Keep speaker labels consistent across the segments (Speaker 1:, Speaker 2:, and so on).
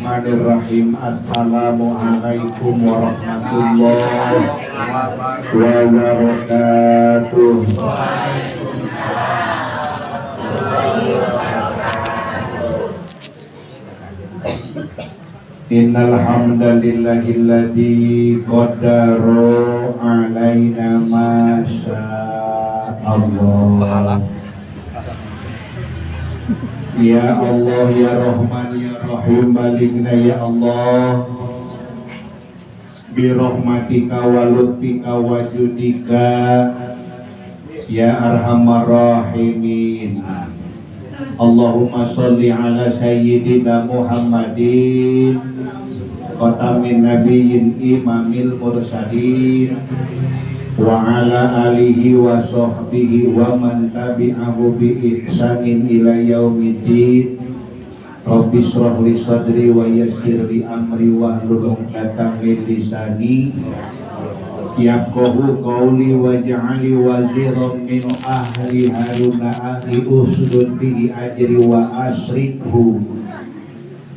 Speaker 1: Bismillahirrahmanirrahim. Assalamualaikum warahmatullahi wabarakatuh. Innal hamdalillahilladzi qaddara alaina ma Allah. Ya Allah, ya Rahman, ya Rahim, balikna ya Allah birahmatika wa lutfika wa judika ya arhamar rahimin. Allahumma sholli ala sayyidina Muhammadin khatamin nabiyyin imamil mursalin wa ala alihi wa sahbihi wa man tabi'ahu bi ihsanin ila yaumiddin. Rabbi shrah li sadri wa yassir li amri wa hlul 'uqdatam min lisani yafqahu qawli waj'alni waziran min ahli haruna akhi usdud bihi ajri wa asrikhu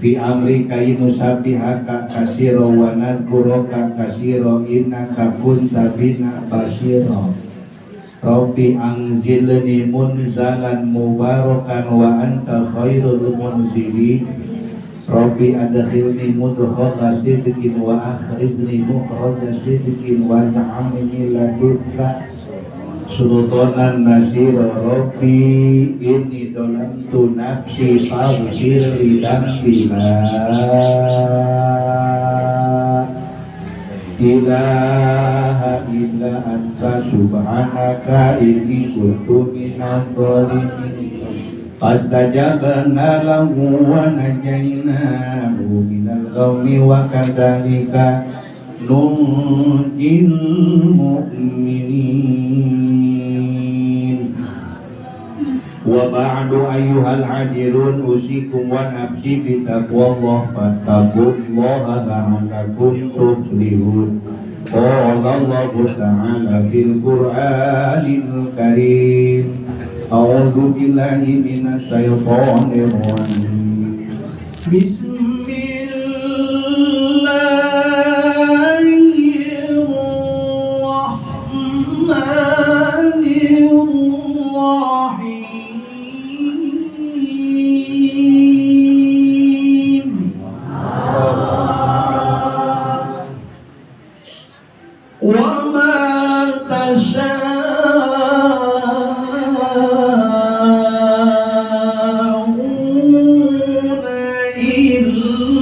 Speaker 1: fi amri kainu sabihaka kasiro wa nadhkuruka kasiro innaka kunta bina basiro. Rabbi anzilni munzalan mubarakan wa anta khairul munzilin. Rabbi adkhilni mudkhala sidqin wa akhrijni mukhraja sidqin wa ja'alni min ladunka sultanan nasira. Rabbi inni dhalamtu nafsi faghfir li dhanbi la ilaha illa anta subhanaka inni kuntu minadh dhalimin. Fastajabna lahu wa najaynahu minal ghammi wa kadzalika nunjil mu'minin. Wa ba'du ayyuhal hadirun usikum wa nafsi bi taqwallah fattaqullaha la'allakum tuflihun. Qala Allahu ta'ala fil Qur'anil Karim. A'udzu billahi minasy syaithanir rajim. Bismillahirrahmanirrahim.